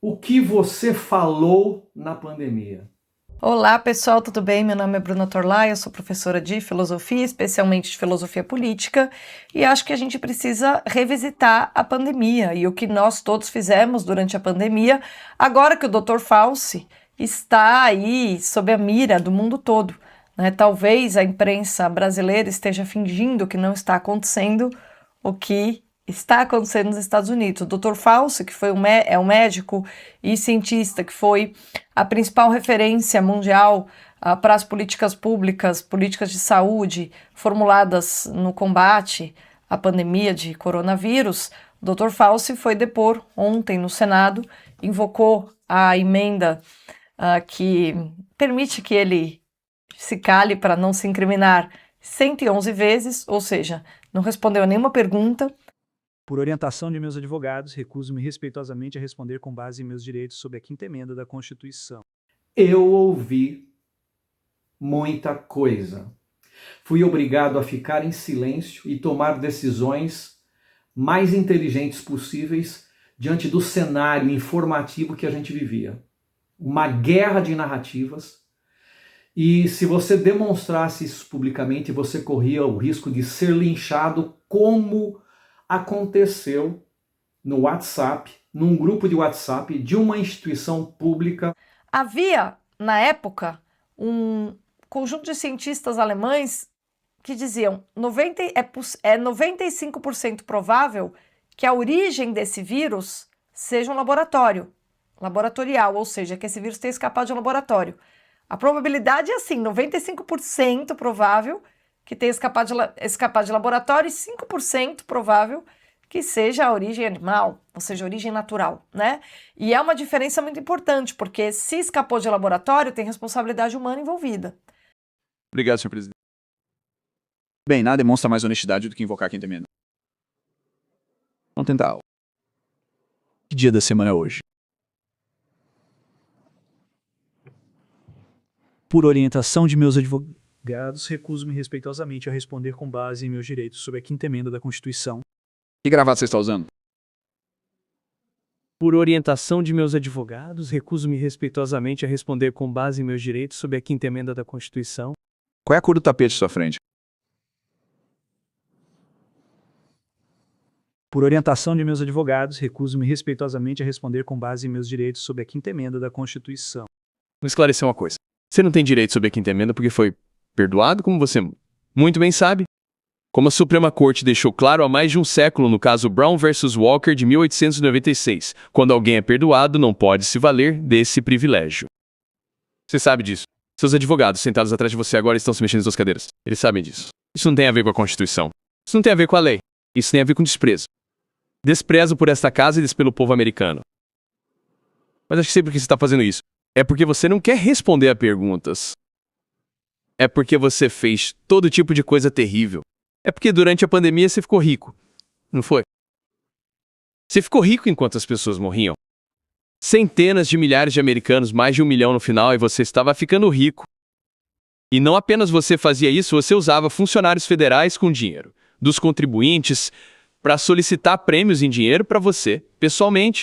O que você falou na pandemia? Olá pessoal, tudo bem? Meu nome é Bruna Torlai, eu sou professora de filosofia, especialmente de filosofia política, e acho que a gente precisa revisitar a pandemia e o que nós todos fizemos durante a pandemia, agora que o Dr. Fauci está aí sob a mira do mundo todo, né? Talvez a imprensa brasileira esteja fingindo que não está acontecendo o que está acontecendo nos Estados Unidos. O Dr. Fauci, que foi um médico e cientista, que foi a principal referência mundial para as políticas públicas, políticas de saúde formuladas no combate à pandemia de coronavírus, o Dr. Fauci foi depor ontem no Senado, invocou a emenda que permite que ele se cale para não se incriminar 111 vezes, ou seja, não respondeu a nenhuma pergunta. Por orientação de meus advogados, recuso-me respeitosamente a responder com base em meus direitos sob a quinta emenda da Constituição. Eu ouvi muita coisa. Fui obrigado a ficar em silêncio e tomar decisões mais inteligentes possíveis diante do cenário informativo que a gente vivia. Uma guerra de narrativas. E se você demonstrasse isso publicamente, você corria o risco de ser linchado, como aconteceu no WhatsApp, num grupo de WhatsApp de uma instituição pública. Havia, na época, um conjunto de cientistas alemães que diziam é 95% provável que a origem desse vírus seja um laboratorial, ou seja, que esse vírus tenha escapado de um laboratório. A probabilidade é assim, 95% provável que tenha escapado de laboratório e 5% provável que seja a origem animal, ou seja, a origem natural, né? E é uma diferença muito importante, porque se escapou de laboratório, tem responsabilidade humana envolvida. Obrigado, senhor presidente. Bem, nada demonstra mais honestidade do que invocar quem tem medo. Vamos tentar. Que dia da semana é hoje? Por orientação de meus advogados, recuso-me respeitosamente a responder com base em meus direitos sob a quinta emenda da Constituição. Que gravata você está usando? Por orientação de meus advogados, recuso-me respeitosamente a responder com base em meus direitos sob a quinta emenda da Constituição. Qual é a cor do tapete à sua frente? Por orientação de meus advogados, recuso-me respeitosamente a responder com base em meus direitos sob a quinta emenda da Constituição. Vou esclarecer uma coisa. Você não tem direito sobre a quinta emenda porque foi perdoado, como você muito bem sabe. Como a Suprema Corte deixou claro há mais de um século no caso Brown vs. Walker de 1896, quando alguém é perdoado, não pode se valer desse privilégio. Você sabe disso. Seus advogados sentados atrás de você agora estão se mexendo em suas cadeiras. Eles sabem disso. Isso não tem a ver com a Constituição. Isso não tem a ver com a lei. Isso tem a ver com desprezo. Desprezo por esta casa e pelo povo americano. Mas acho que sei por que você está fazendo isso. É porque você não quer responder a perguntas. É porque você fez todo tipo de coisa terrível. É porque durante a pandemia você ficou rico. Não foi? Você ficou rico enquanto as pessoas morriam. Centenas de milhares de americanos, mais de 1 milhão no final, e você estava ficando rico. E não apenas você fazia isso, você usava funcionários federais com dinheiro dos contribuintes para solicitar prêmios em dinheiro para você, pessoalmente.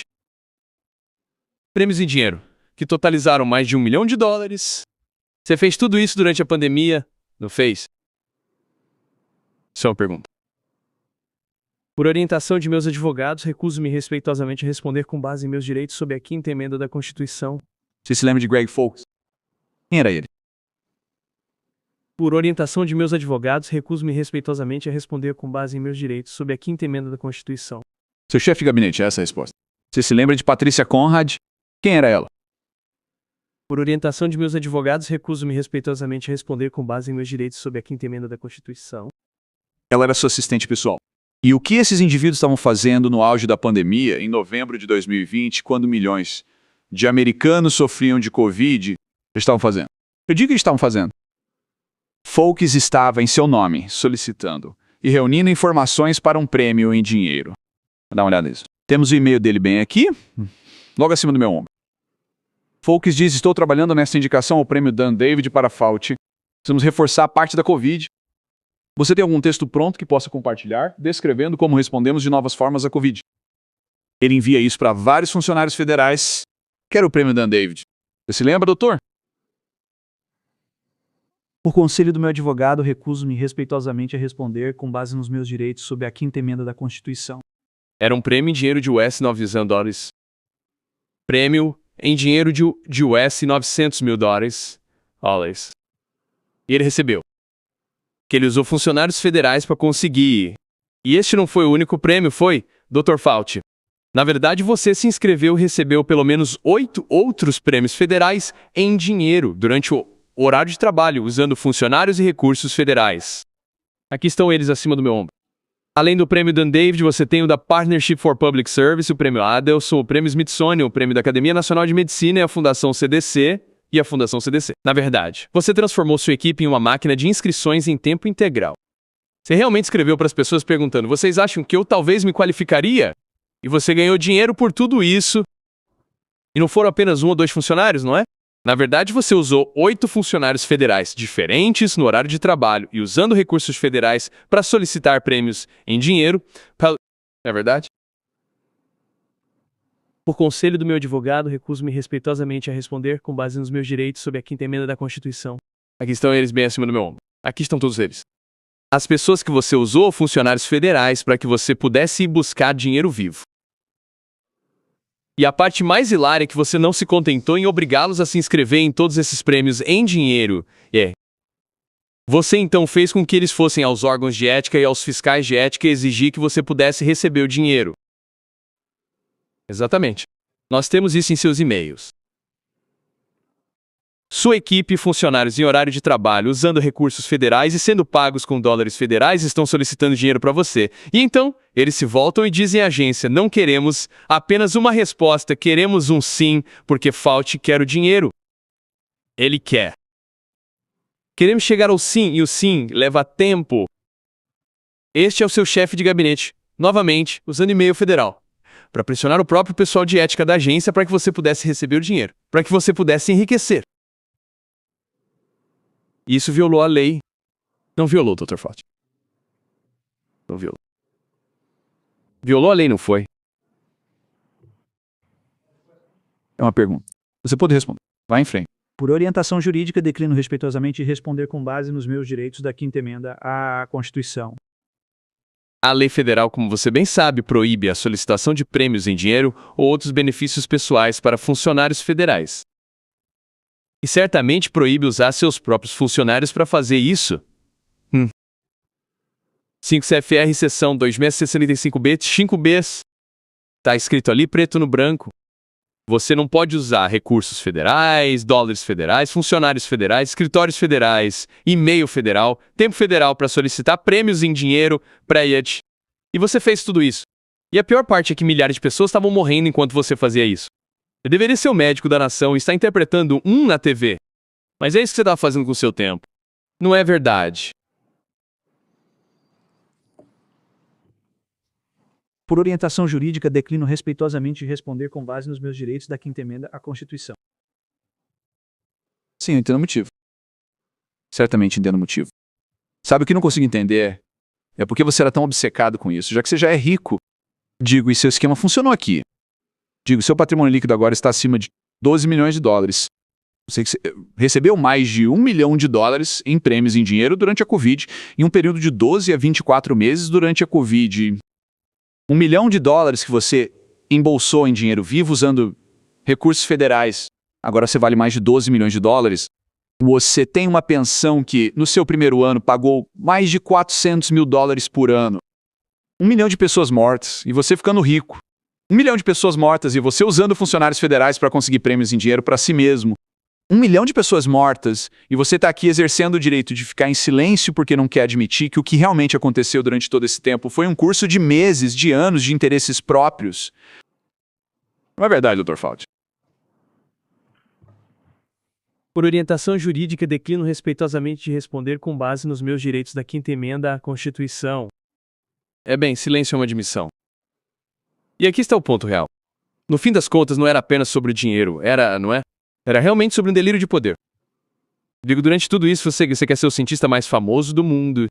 Prêmios em dinheiro que totalizaram mais de $1 milhão. Você fez tudo isso durante a pandemia, não fez? Isso é uma pergunta. Por orientação de meus advogados, recuso-me respeitosamente a responder com base em meus direitos sob a quinta emenda da Constituição. Você se lembra de Greg Foulkes? Quem era ele? Por orientação de meus advogados, recuso-me respeitosamente a responder com base em meus direitos sob a quinta emenda da Constituição. Seu chefe de gabinete, essa é a resposta. Você se lembra de Patrícia Conrad? Quem era ela? Por orientação de meus advogados, recuso-me respeitosamente a responder com base em meus direitos sob a quinta emenda da Constituição. Ela era sua assistente pessoal. E o que esses indivíduos estavam fazendo no auge da pandemia, em novembro de 2020, quando milhões de americanos sofriam de Covid, eles estavam fazendo? Eu digo que eles estavam fazendo. Foulkes estava em seu nome, solicitando e reunindo informações para um prêmio em dinheiro. Vou dar uma olhada nisso. Temos o e-mail dele bem aqui, logo acima do meu ombro. Foulkes diz: estou trabalhando nesta indicação ao prêmio Dan David para Fauci. Precisamos reforçar a parte da Covid. Você tem algum texto pronto que possa compartilhar, descrevendo como respondemos de novas formas à Covid? Ele envia isso para vários funcionários federais que era o prêmio Dan David? Você se lembra, doutor? Por conselho do meu advogado, recuso-me respeitosamente a responder com base nos meus direitos sob a 5ª emenda da Constituição. Era um prêmio em dinheiro de US 900 dólares. Prêmio em dinheiro de US 900 mil dólares. E ele recebeu. Que ele usou funcionários federais para conseguir. E este não foi o único prêmio, foi, Dr. Fauci. Na verdade, você se inscreveu e recebeu pelo menos 8 outros prêmios federais em dinheiro durante o horário de trabalho, usando funcionários e recursos federais. Aqui estão eles acima do meu ombro. Além do prêmio Dan David, você tem o da Partnership for Public Service, o prêmio Adelson, o prêmio Smithsonian, o prêmio da Academia Nacional de Medicina e a Fundação CDC. Na verdade, você transformou sua equipe em uma máquina de inscrições em tempo integral. Você realmente escreveu para as pessoas perguntando: vocês acham que eu talvez me qualificaria? E você ganhou dinheiro por tudo isso. E não foram apenas 1 ou 2 funcionários, não é? Na verdade, você usou 8 funcionários federais diferentes no horário de trabalho e usando recursos federais para solicitar prêmios em dinheiro. Não é verdade? Por conselho do meu advogado, recuso-me respeitosamente a responder com base nos meus direitos sob a 5ª emenda da Constituição. Aqui estão eles bem acima do meu ombro. Aqui estão todos eles. As pessoas que você usou, funcionários federais, para que você pudesse ir buscar dinheiro vivo. E a parte mais hilária é que você não se contentou em obrigá-los a se inscrever em todos esses prêmios em dinheiro. Você então fez com que eles fossem aos órgãos de ética e aos fiscais de ética e exigir que você pudesse receber o dinheiro. Exatamente. Nós temos isso em seus e-mails. Sua equipe e funcionários em horário de trabalho usando recursos federais e sendo pagos com dólares federais estão solicitando dinheiro para você. E então, eles se voltam e dizem à agência: não queremos apenas uma resposta, queremos um sim, porque Fauci quer o dinheiro. Ele quer. Queremos chegar ao sim, e o sim leva tempo. Este é o seu chefe de gabinete, novamente, usando e-mail federal, para pressionar o próprio pessoal de ética da agência para que você pudesse receber o dinheiro, para que você pudesse enriquecer. Isso violou a lei. Não violou, Dr. Fauci. Não violou. Violou a lei, não foi? É uma pergunta. Você pode responder. Vai em frente. Por orientação jurídica, declino respeitosamente responder com base nos meus direitos da 5ª emenda à Constituição. A lei federal, como você bem sabe, proíbe a solicitação de prêmios em dinheiro ou outros benefícios pessoais para funcionários federais. E certamente proíbe usar seus próprios funcionários para fazer isso. 5 CFR, seção 2665B, 5Bs. Tá escrito ali preto no branco. Você não pode usar recursos federais, dólares federais, funcionários federais, escritórios federais, e-mail federal, tempo federal para solicitar prêmios em dinheiro, pré-IET. E você fez tudo isso. E a pior parte é que milhares de pessoas estavam morrendo enquanto você fazia isso. Eu deveria ser o médico da nação e estar interpretando na TV. Mas é isso que você está fazendo com o seu tempo. Não é verdade. Por orientação jurídica, declino respeitosamente responder com base nos meus direitos da 5ª emenda à Constituição. Sim, eu entendo o motivo. Certamente entendo o motivo. Sabe o que não consigo entender? É porque você era tão obcecado com isso, já que você já é rico. Digo, e seu esquema funcionou aqui. Digo, seu patrimônio líquido agora está acima de 12 milhões de dólares. Você recebeu mais de 1 milhão de dólares em prêmios em dinheiro durante a Covid, em um período de 12 a 24 meses durante a Covid. 1 milhão de dólares que você embolsou em dinheiro vivo usando recursos federais. Agora você vale mais de 12 milhões de dólares. Você tem uma pensão que, no seu primeiro ano, pagou mais de 400 mil dólares por ano. 1 milhão de pessoas mortas e você ficando rico. 1 milhão de pessoas mortas e você usando funcionários federais para conseguir prêmios em dinheiro para si mesmo. 1 milhão de pessoas mortas e você está aqui exercendo o direito de ficar em silêncio porque não quer admitir que o que realmente aconteceu durante todo esse tempo foi um curso de meses, de anos de interesses próprios. Não é verdade, Dr. Fauci? Por orientação jurídica, declino respeitosamente de responder com base nos meus direitos da 5ª emenda à Constituição. Silêncio é uma admissão. E aqui está o ponto real. No fim das contas, não era apenas sobre o dinheiro, não é? Era realmente sobre um delírio de poder. Digo, durante tudo isso, você quer ser o cientista mais famoso do mundo.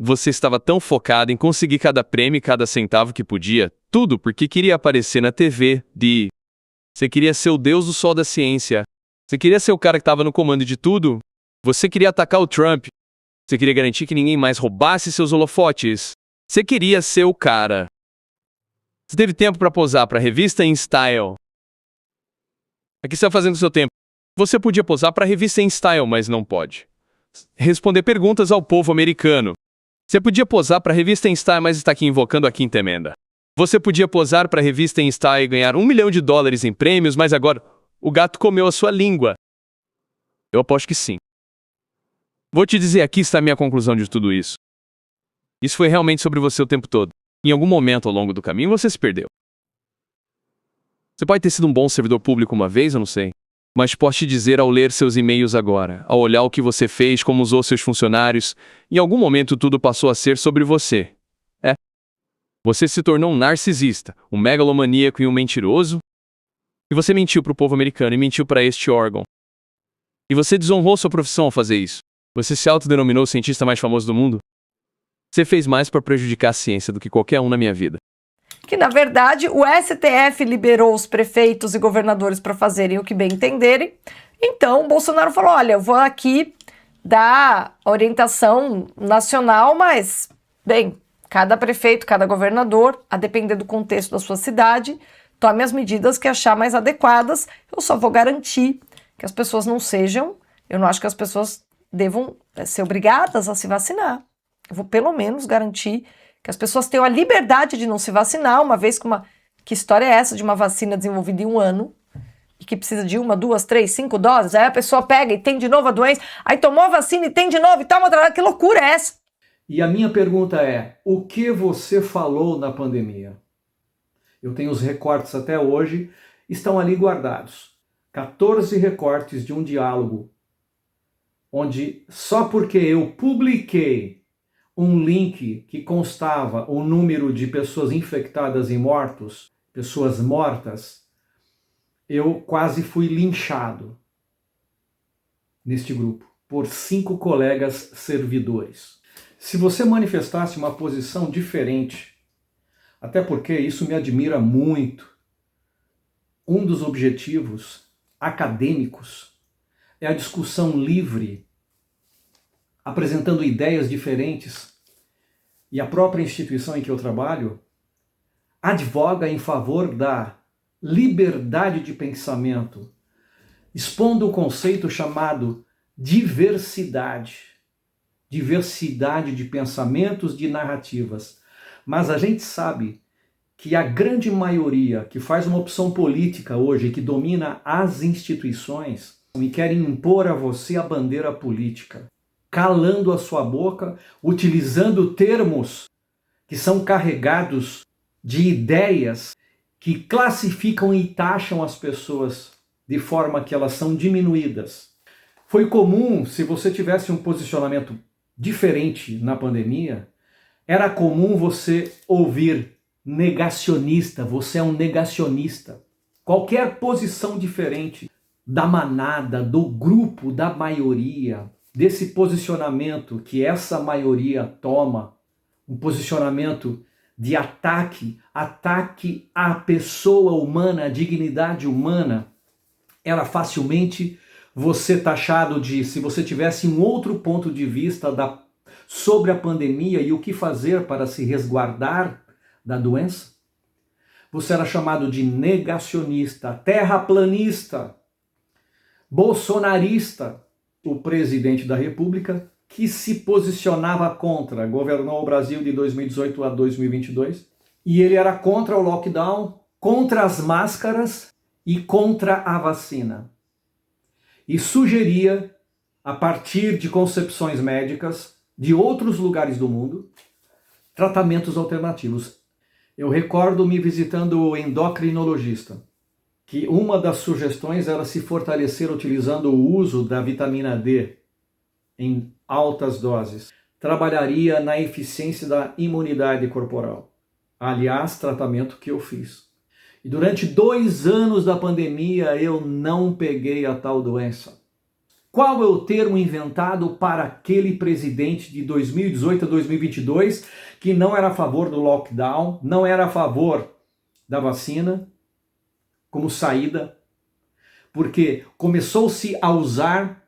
Você estava tão focado em conseguir cada prêmio e cada centavo que podia, tudo porque queria aparecer na TV, Você queria ser o deus do sol da ciência. Você queria ser o cara que estava no comando de tudo. Você queria atacar o Trump. Você queria garantir que ninguém mais roubasse seus holofotes. Você queria ser o cara. Você teve tempo para posar para a revista InStyle. O que você está fazendo com o seu tempo? Você podia posar para a revista InStyle, mas não pode. Responder perguntas ao povo americano. Você podia posar para a revista InStyle, mas está aqui invocando a quinta emenda. Você podia posar para a revista InStyle e ganhar $1 milhão em prêmios, mas agora o gato comeu a sua língua. Eu aposto que sim. Vou te dizer, aqui está a minha conclusão de tudo isso. Isso foi realmente sobre você o tempo todo. Em algum momento ao longo do caminho você se perdeu. Você pode ter sido um bom servidor público uma vez, eu não sei. Mas posso te dizer, ao ler seus e-mails agora, ao olhar o que você fez, como usou seus funcionários, em algum momento tudo passou a ser sobre você. Você se tornou um narcisista, um megalomaníaco e um mentiroso. E você mentiu para o povo americano e mentiu para este órgão. E você desonrou sua profissão ao fazer isso. Você se autodenominou o cientista mais famoso do mundo. Você fez mais para prejudicar a ciência do que qualquer um na minha vida. Que, na verdade, o STF liberou os prefeitos e governadores para fazerem o que bem entenderem. Então, o Bolsonaro falou, olha, eu vou aqui dar orientação nacional, mas, bem, cada prefeito, cada governador, a depender do contexto da sua cidade, tome as medidas que achar mais adequadas. Eu só vou garantir que as pessoas não sejam, eu não acho que as pessoas devam ser obrigadas a se vacinar. Eu vou pelo menos garantir que as pessoas tenham a liberdade de não se vacinar, uma vez que história é essa de uma vacina desenvolvida em 1 ano e que precisa de 1, 2, 3, 5 doses, aí a pessoa pega e tem de novo a doença, aí tomou a vacina e tem de novo e toma outra, que loucura é essa? E a minha pergunta é, o que você falou na pandemia? Eu tenho os recortes até hoje, estão ali guardados. 14 recortes de um diálogo, onde só porque eu publiquei um link que constava o número de pessoas infectadas e mortos, pessoas mortas, eu quase fui linchado neste grupo por 5 colegas servidores. Se você manifestasse uma posição diferente, até porque isso me admira muito, um dos objetivos acadêmicos é a discussão livre, apresentando ideias diferentes, e a própria instituição em que eu trabalho advoga em favor da liberdade de pensamento, expondo o conceito chamado diversidade. Diversidade de pensamentos, de narrativas. Mas a gente sabe que a grande maioria que faz uma opção política hoje, que domina as instituições, me querem impor a você a bandeira política, calando a sua boca, utilizando termos que são carregados de ideias que classificam e taxam as pessoas de forma que elas são diminuídas. Foi comum, se você tivesse um posicionamento diferente na pandemia, era comum você ouvir negacionista, você é um negacionista. Qualquer posição diferente da manada, do grupo, da maioria, desse posicionamento que essa maioria toma, um posicionamento de ataque à pessoa humana, à dignidade humana, era facilmente você taxado de, se você tivesse um outro ponto de vista sobre a pandemia e o que fazer para se resguardar da doença, você era chamado de negacionista, terraplanista, bolsonarista. O presidente da República, que se posicionava contra, governou o Brasil de 2018 a 2022, e ele era contra o lockdown, contra as máscaras e contra a vacina. E sugeria, a partir de concepções médicas de outros lugares do mundo, tratamentos alternativos. Eu recordo me visitando o endocrinologista, que uma das sugestões era se fortalecer utilizando o uso da vitamina D em altas doses. Trabalharia na eficiência da imunidade corporal. Aliás, tratamento que eu fiz. E durante 2 anos da pandemia eu não peguei a tal doença. Qual é o termo inventado para aquele presidente de 2018 a 2022 que não era a favor do lockdown, não era a favor da vacina? como saída, porque começou-se a usar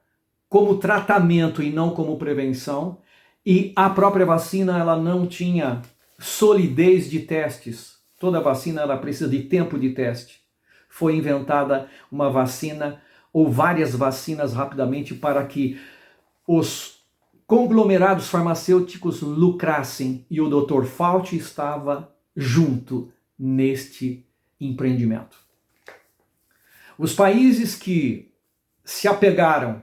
como tratamento e não como prevenção, e a própria vacina ela não tinha solidez de testes. Toda vacina ela precisa de tempo de teste. Foi inventada uma vacina ou várias vacinas rapidamente para que os conglomerados farmacêuticos lucrassem, e o Dr. Fauci estava junto neste empreendimento. Os países que se apegaram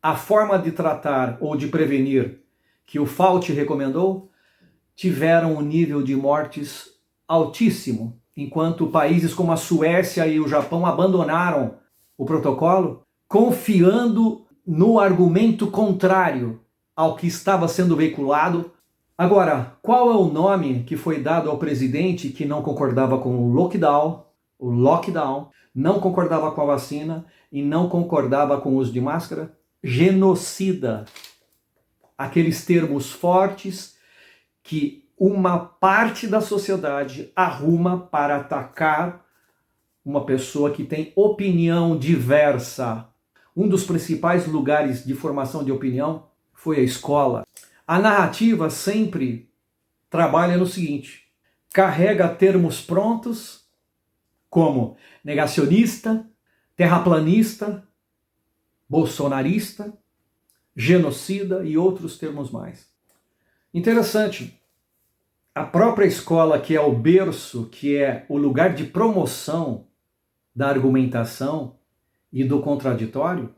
à forma de tratar ou de prevenir que o Fauci recomendou tiveram um nível de mortes altíssimo, enquanto países como a Suécia e o Japão abandonaram o protocolo, confiando no argumento contrário ao que estava sendo veiculado. Agora, qual é o nome que foi dado ao presidente que não concordava com o lockdown, não concordava com a vacina e não concordava com o uso de máscara? Genocida. Aqueles termos fortes que uma parte da sociedade arruma para atacar uma pessoa que tem opinião diversa. Um dos principais lugares de formação de opinião foi a escola. A narrativa sempre trabalha no seguinte: carrega termos prontos como negacionista, terraplanista, bolsonarista, genocida e outros termos mais. Interessante, a própria escola, que é o berço, que é o lugar de promoção da argumentação e do contraditório,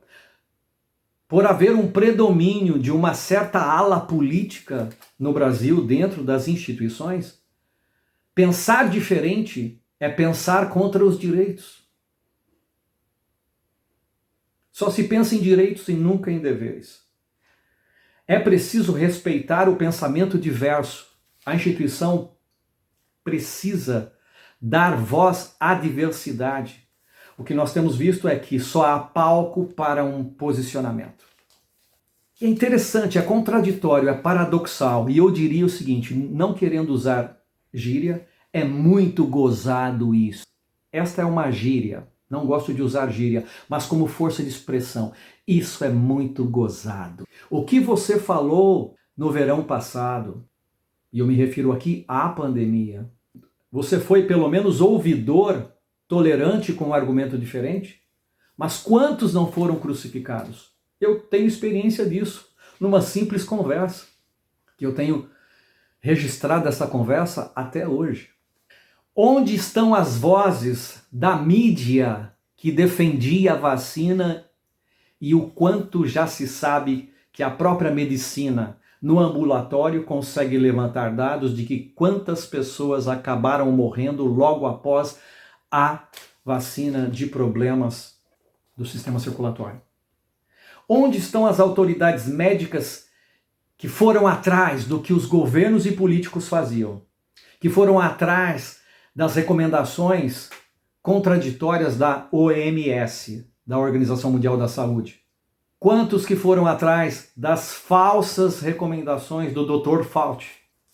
por haver um predomínio de uma certa ala política no Brasil dentro das instituições, pensar diferente é pensar contra os direitos. Só se pensa em direitos e nunca em deveres. É preciso respeitar o pensamento diverso. A instituição precisa dar voz à diversidade. O que nós temos visto é que só há palco para um posicionamento. É interessante, é contraditório, é paradoxal. E eu diria o seguinte, não querendo usar gíria, é muito gozado isso. Esta é uma gíria. Não gosto de usar gíria, mas como força de expressão. Isso é muito gozado. O que você falou no verão passado, e eu me refiro aqui à pandemia, você foi pelo menos ouvidor, tolerante com um argumento diferente? Mas quantos não foram crucificados? Eu tenho experiência disso, numa simples conversa, que eu tenho registrado essa conversa até hoje. Onde estão as vozes da mídia que defendia a vacina e o quanto já se sabe que a própria medicina no ambulatório consegue levantar dados de que quantas pessoas acabaram morrendo logo após a vacina de problemas do sistema circulatório? Onde estão as autoridades médicas que foram atrás do que os governos e políticos faziam? Que foram atrás das recomendações contraditórias da OMS, da Organização Mundial da Saúde? Quantos que foram atrás das falsas recomendações do Dr. Fauci?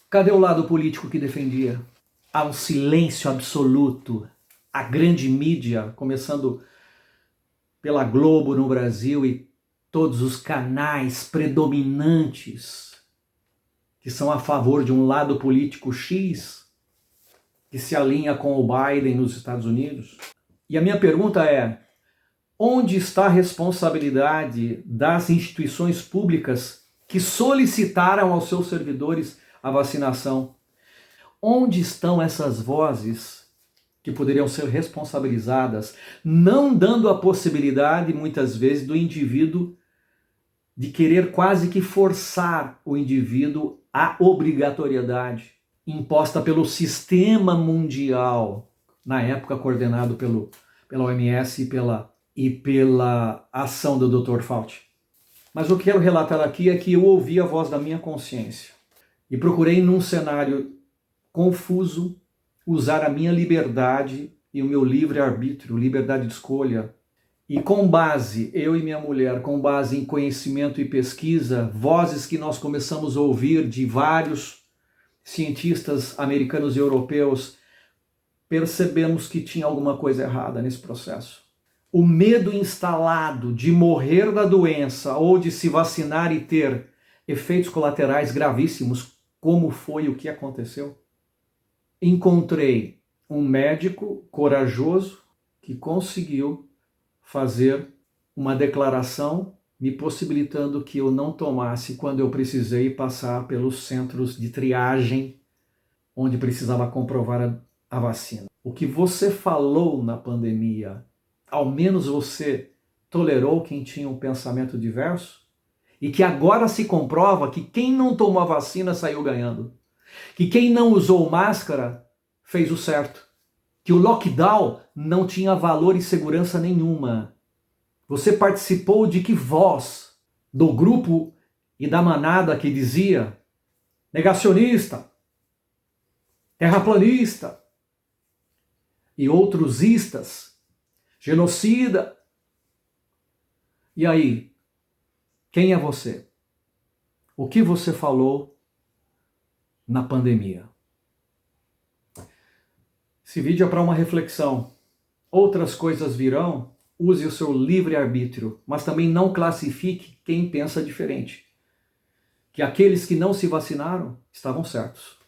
Cadê o lado político que defendia? Há um silêncio absoluto. A grande mídia, começando pela Globo no Brasil e todos os canais predominantes que são a favor de um lado político X, que se alinha com o Biden nos Estados Unidos. E a minha pergunta é, onde está a responsabilidade das instituições públicas que solicitaram aos seus servidores a vacinação? Onde estão essas vozes que poderiam ser responsabilizadas, não dando a possibilidade, muitas vezes, do indivíduo de querer quase que forçar o indivíduo à obrigatoriedade imposta pelo sistema mundial, na época coordenado pela OMS e pela ação do Dr. Fauci. Mas o que quero relatar aqui é que eu ouvi a voz da minha consciência e procurei, num cenário confuso, usar a minha liberdade e o meu livre-arbítrio, liberdade de escolha. E com base, eu e minha mulher, com base em conhecimento e pesquisa, vozes que nós começamos a ouvir de vários cientistas americanos e europeus percebemos que tinha alguma coisa errada nesse processo. O medo instalado de morrer da doença ou de se vacinar e ter efeitos colaterais gravíssimos, como foi o que aconteceu. Encontrei um médico corajoso que conseguiu fazer uma declaração me possibilitando que eu não tomasse quando eu precisei passar pelos centros de triagem onde precisava comprovar a vacina. O que você falou na pandemia, ao menos você tolerou quem tinha um pensamento diverso? E que agora se comprova que quem não tomou a vacina saiu ganhando. Que quem não usou máscara fez o certo. Que o lockdown não tinha valor e segurança nenhuma. Você participou de que voz? Do grupo e da manada que dizia negacionista, terraplanista e outros istas, genocida. E aí, quem é você? O que você falou na pandemia? Esse vídeo é para uma reflexão. Outras coisas virão. Use o seu livre-arbítrio, mas também não classifique quem pensa diferente. Que aqueles que não se vacinaram estavam certos.